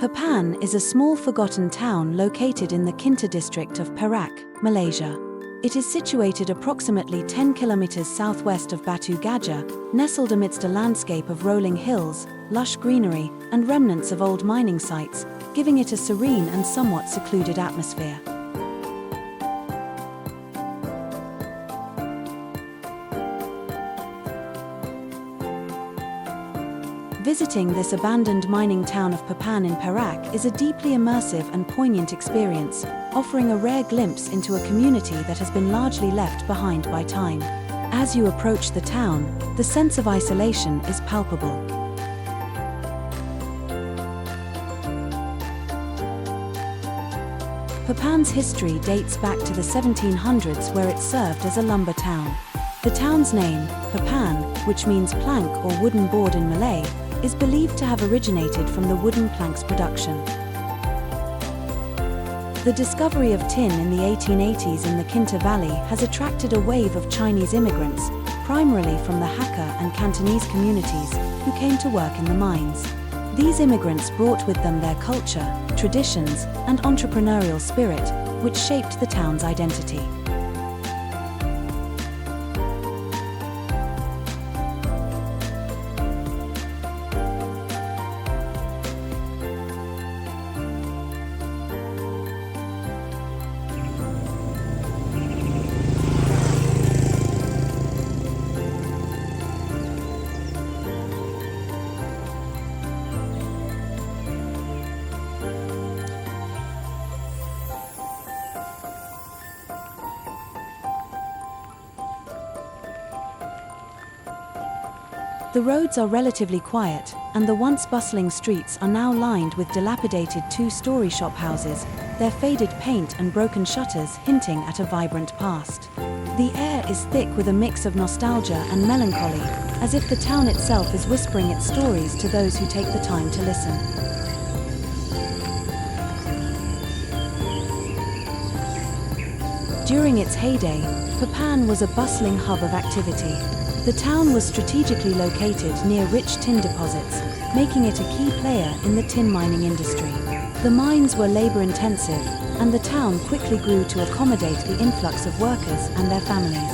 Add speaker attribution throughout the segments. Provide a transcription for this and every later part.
Speaker 1: Papan is a small forgotten town located in the Kinta district of Perak, Malaysia. It is situated approximately 10 kilometers southwest of Batu Gajah, nestled amidst a landscape of rolling hills, lush greenery, and remnants of old mining sites, giving it a serene and somewhat secluded atmosphere. Visiting this abandoned mining town of Papan in Perak is a deeply immersive and poignant experience, offering a rare glimpse into a community that has been largely left behind by time. As you approach the town, the sense of isolation is palpable. Papan's history dates back to the 1700s, where it served as a lumber town. The town's name, Papan, which means plank or wooden board in Malay, is believed to have originated from the wooden planks production. The discovery of tin in the 1880s in the Kinta Valley has attracted a wave of Chinese immigrants, primarily from the Hakka and Cantonese communities, who came to work in the mines. These immigrants brought with them their culture, traditions, and entrepreneurial spirit, which shaped the town's identity. The roads are relatively quiet, and the once bustling streets are now lined with dilapidated two-story shophouses, their faded paint and broken shutters hinting at a vibrant past. The air is thick with a mix of nostalgia and melancholy, as if the town itself is whispering its stories to those who take the time to listen. During its heyday, Papan was a bustling hub of activity. The town was strategically located near rich tin deposits, making it a key player in the tin mining industry. The mines were labor-intensive, and the town quickly grew to accommodate the influx of workers and their families.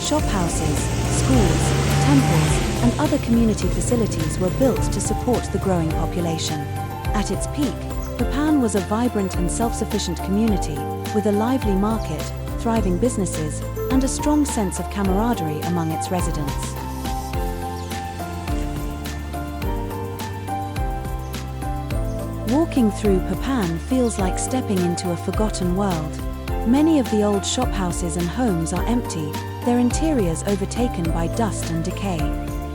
Speaker 1: Shophouses, schools, temples, and other community facilities were built to support the growing population. At its peak, Papan was a vibrant and self-sufficient community, with a lively market, thriving businesses, and a strong sense of camaraderie among its residents. Walking through Papan feels like stepping into a forgotten world. Many of the old shophouses and homes are empty, their interiors overtaken by dust and decay.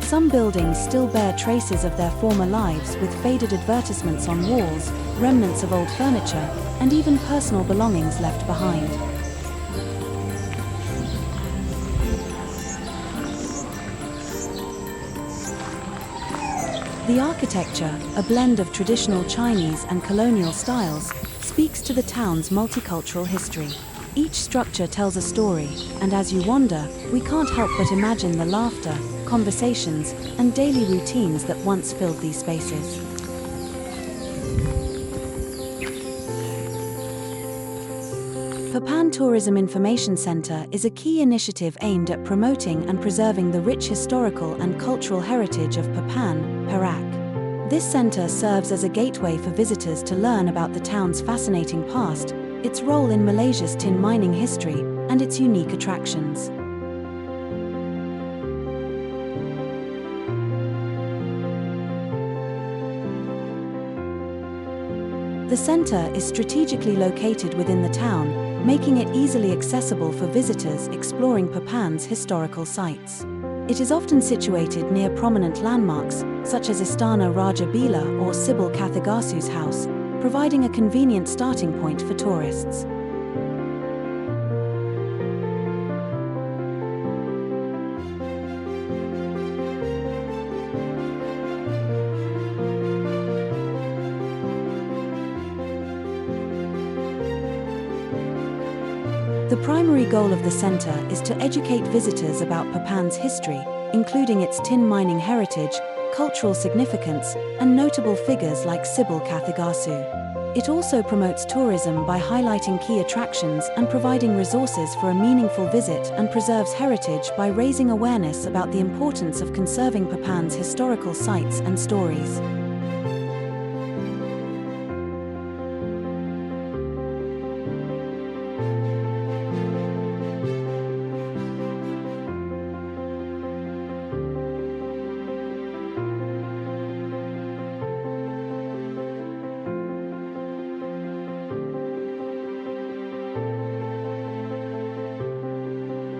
Speaker 1: Some buildings still bear traces of their former lives, with faded advertisements on walls, remnants of old furniture, and even personal belongings left behind. The architecture, a blend of traditional Chinese and colonial styles, speaks to the town's multicultural history. Each structure tells a story, and as you wander, we can't help but imagine the laughter, conversations, and daily routines that once filled these spaces. Papan Tourism Information Center is a key initiative aimed at promoting and preserving the rich historical and cultural heritage of Papan, Perak. This center serves as a gateway for visitors to learn about the town's fascinating past, its role in Malaysia's tin mining history, and its unique attractions. The center is strategically located within the town, making it easily accessible for visitors exploring Papan's historical sites. It is often situated near prominent landmarks, such as Istana Raja Bilah or Sybil Kathigasu's house, providing a convenient starting point for tourists. The primary goal of the center is to educate visitors about Papan's history, including its tin mining heritage, cultural significance, and notable figures like Sybil Kathigasu. It also promotes tourism by highlighting key attractions and providing resources for a meaningful visit, and preserves heritage by raising awareness about the importance of conserving Papan's historical sites and stories.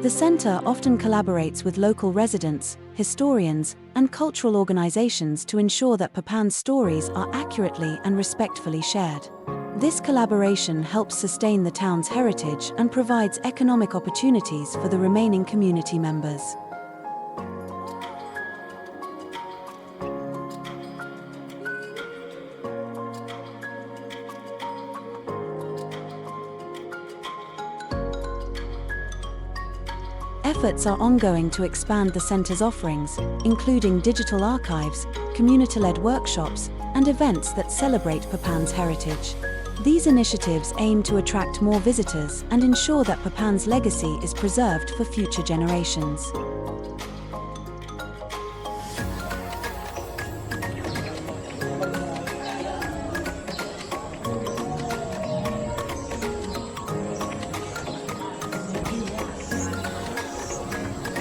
Speaker 1: The center often collaborates with local residents, historians, and cultural organizations to ensure that Papan's stories are accurately and respectfully shared. This collaboration helps sustain the town's heritage and provides economic opportunities for the remaining community members. Efforts are ongoing to expand the center's offerings, including digital archives, community-led workshops, and events that celebrate Papan's heritage. These initiatives aim to attract more visitors and ensure that Papan's legacy is preserved for future generations.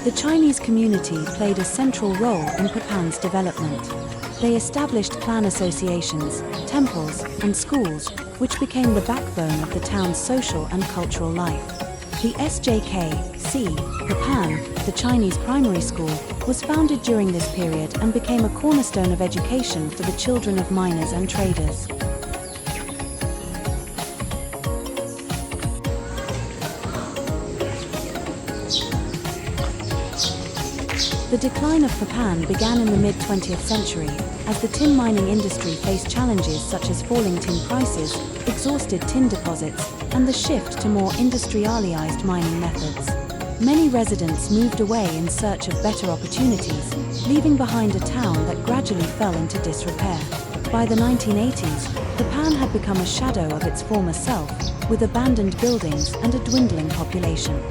Speaker 1: The Chinese community played a central role in Papan's development. They established clan associations, temples, and schools, which became the backbone of the town's social and cultural life. The SJKC, Papan, the Chinese primary school, was founded during this period and became a cornerstone of education for the children of miners and traders. The decline of Papan began in the mid-20th century, as the tin mining industry faced challenges such as falling tin prices, exhausted tin deposits, and the shift to more industrialized mining methods. Many residents moved away in search of better opportunities, leaving behind a town that gradually fell into disrepair. By the 1980s, Papan had become a shadow of its former self, with abandoned buildings and a dwindling population.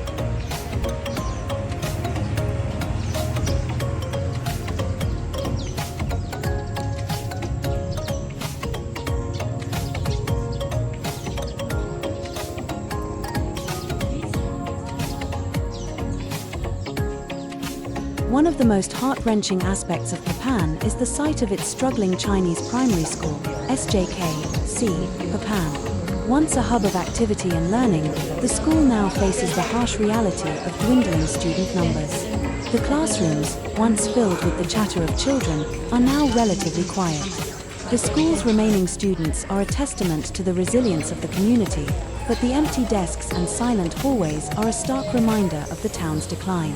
Speaker 1: One of the most heart-wrenching aspects of Papan is the sight of its struggling Chinese primary school, SJKC, Papan. Once a hub of activity and learning, the school now faces the harsh reality of dwindling student numbers. The classrooms, once filled with the chatter of children, are now relatively quiet. The school's remaining students are a testament to the resilience of the community, but the empty desks and silent hallways are a stark reminder of the town's decline.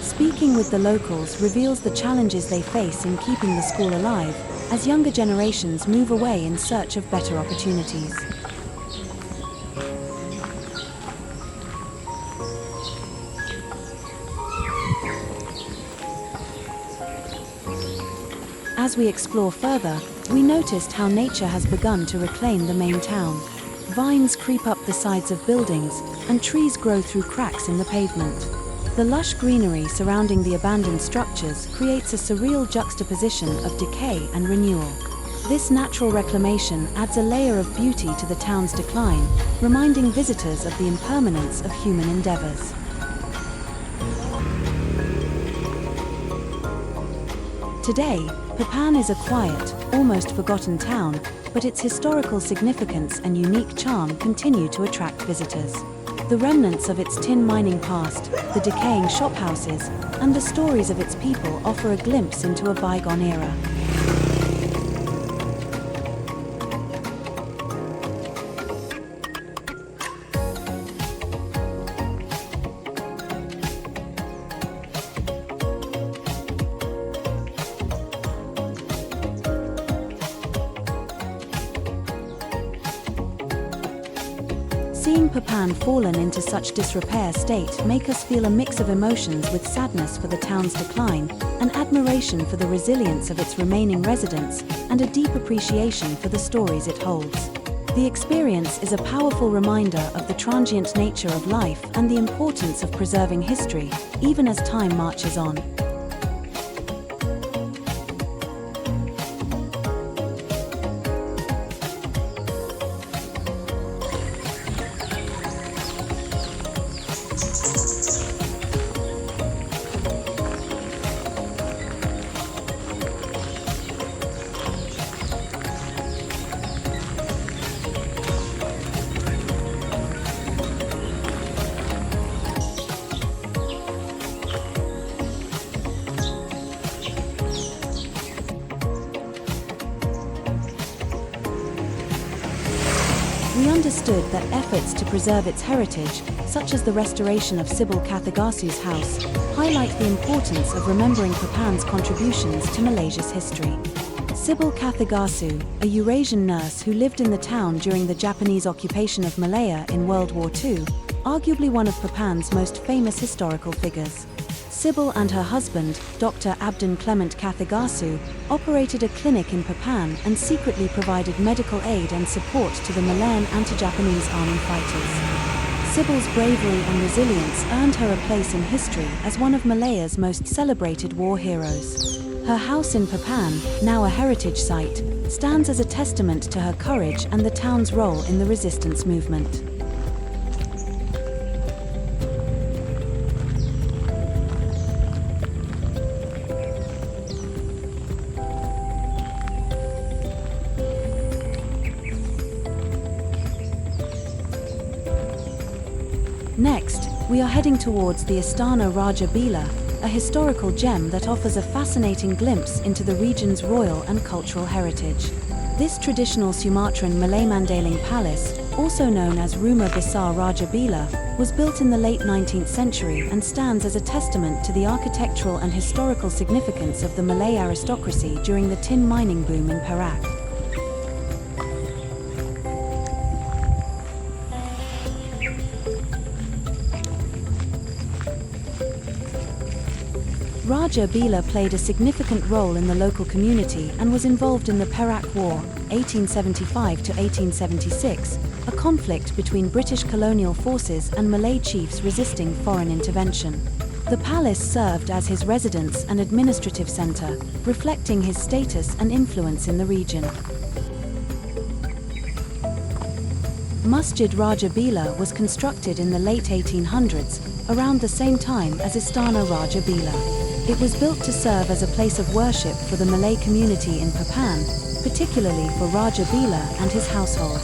Speaker 1: Speaking with the locals reveals the challenges they face in keeping the school alive, as younger generations move away in search of better opportunities. As we explore further, we noticed how nature has begun to reclaim the main town. Vines creep up the sides of buildings, and trees grow through cracks in the pavement. The lush greenery surrounding the abandoned structures creates a surreal juxtaposition of decay and renewal. This natural reclamation adds a layer of beauty to the town's decline, reminding visitors of the impermanence of human endeavors. Today, Papan is a quiet, almost forgotten town, but its historical significance and unique charm continue to attract visitors. The remnants of its tin mining past, the decaying shophouses, and the stories of its people offer a glimpse into a bygone era. Seeing Papan fallen into such disrepair state make us feel a mix of emotions with sadness for the town's decline, an admiration for the resilience of its remaining residents, and a deep appreciation for the stories it holds. The experience is a powerful reminder of the transient nature of life and the importance of preserving history, even as time marches on. We understood that efforts to preserve its heritage, such as the restoration of Sybil Kathigasu's house, highlight the importance of remembering Papan's contributions to Malaysia's history. Sybil Kathigasu, a Eurasian nurse who lived in the town during the Japanese occupation of Malaya in World War II, arguably one of Papan's most famous historical figures. Sybil and her husband, Dr. Abdon Clement Kathigasu, operated a clinic in Papan and secretly provided medical aid and support to the Malayan anti-Japanese army fighters. Sybil's bravery and resilience earned her a place in history as one of Malaya's most celebrated war heroes. Her house in Papan, now a heritage site, stands as a testament to her courage and the town's role in the resistance movement. Next, we are heading towards the Istana Raja Bilah, a historical gem that offers a fascinating glimpse into the region's royal and cultural heritage. This traditional Sumatran Malay Mandaling palace, also known as Rumah Besar Raja Bilah, was built in the late 19th century and stands as a testament to the architectural and historical significance of the Malay aristocracy during the tin mining boom in Perak. Raja Bilah played a significant role in the local community and was involved in the Perak War, 1875 to 1876, a conflict between British colonial forces and Malay chiefs resisting foreign intervention. The palace served as his residence and administrative centre, reflecting his status and influence in the region. Masjid Raja Bilah was constructed in the late 1800s, around the same time as Istana Raja Bilah. It was built to serve as a place of worship for the Malay community in Papan, particularly for Raja Bilah and his household.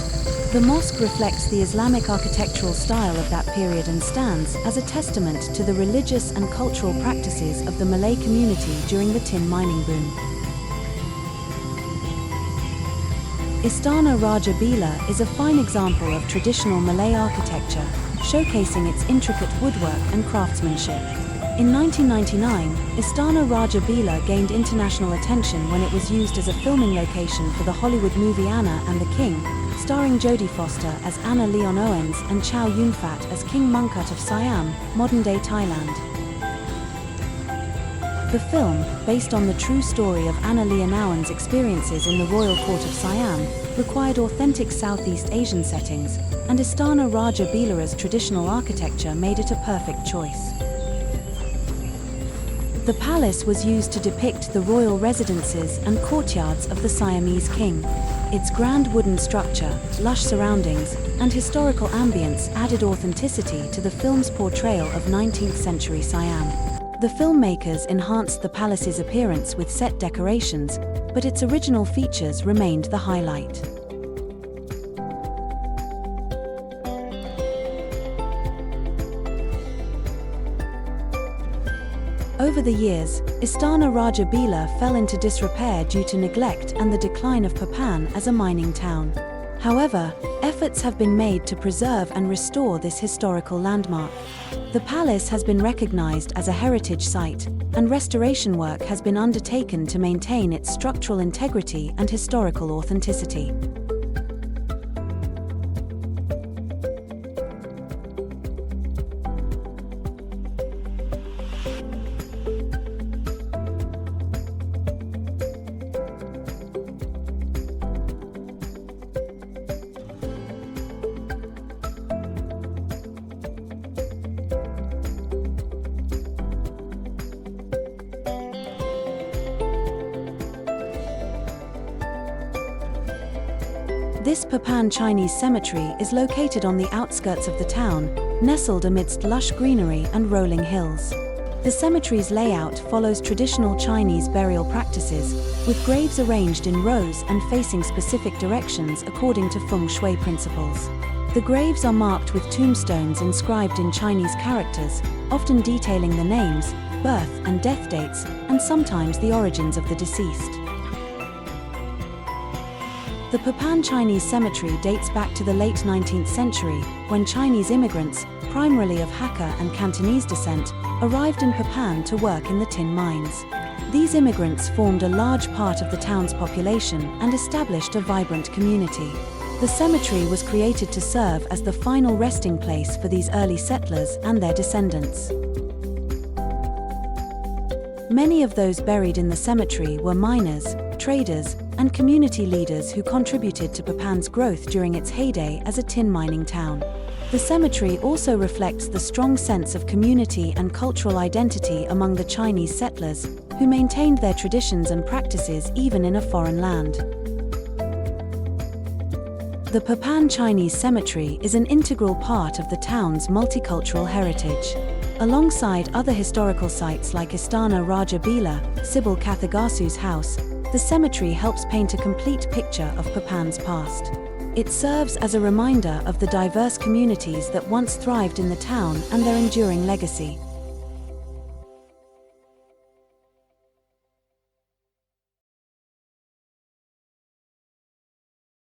Speaker 1: The mosque reflects the Islamic architectural style of that period and stands as a testament to the religious and cultural practices of the Malay community during the tin mining boom. Istana Raja Bilah is a fine example of traditional Malay architecture, showcasing its intricate woodwork and craftsmanship. In 1999, Istana Raja Bilah gained international attention when it was used as a filming location for the Hollywood movie Anna and the King, starring Jodie Foster as Anna Leon Owens and Chow Yun-fat as King Mongkut of Siam, modern-day Thailand. The film, based on the true story of Anna Leon Owens' experiences in the royal court of Siam, required authentic Southeast Asian settings, and Istana Raja Bilah's traditional architecture made it a perfect choice. The palace was used to depict the royal residences and courtyards of the Siamese king. Its grand wooden structure, lush surroundings, and historical ambience added authenticity to the film's portrayal of 19th century Siam. The filmmakers enhanced the palace's appearance with set decorations, but its original features remained the highlight. Over the years, Istana Raja Bilah fell into disrepair due to neglect and the decline of Papan as a mining town. However, efforts have been made to preserve and restore this historical landmark. The palace has been recognized as a heritage site, and restoration work has been undertaken to maintain its structural integrity and historical authenticity. This Papan Chinese cemetery is located on the outskirts of the town, nestled amidst lush greenery and rolling hills. The cemetery's layout follows traditional Chinese burial practices, with graves arranged in rows and facing specific directions according to feng shui principles. The graves are marked with tombstones inscribed in Chinese characters, often detailing the names, birth and death dates, and sometimes the origins of the deceased. The Papan Chinese cemetery dates back to the late 19th century, when Chinese immigrants, primarily of Hakka and Cantonese descent, arrived in Papan to work in the tin mines. These immigrants formed a large part of the town's population and established a vibrant community. The cemetery was created to serve as the final resting place for these early settlers and their descendants. Many of those buried in the cemetery were miners, traders, and community leaders who contributed to Papan's growth during its heyday as a tin mining town. The cemetery also reflects the strong sense of community and cultural identity among the Chinese settlers, who maintained their traditions and practices even in a foreign land. The Papan Chinese cemetery is an integral part of the town's multicultural heritage. Alongside other historical sites like Istana Raja Bilah, Sybil Kathigasu's house, the cemetery helps paint a complete picture of Papan's past. It serves as a reminder of the diverse communities that once thrived in the town and their enduring legacy.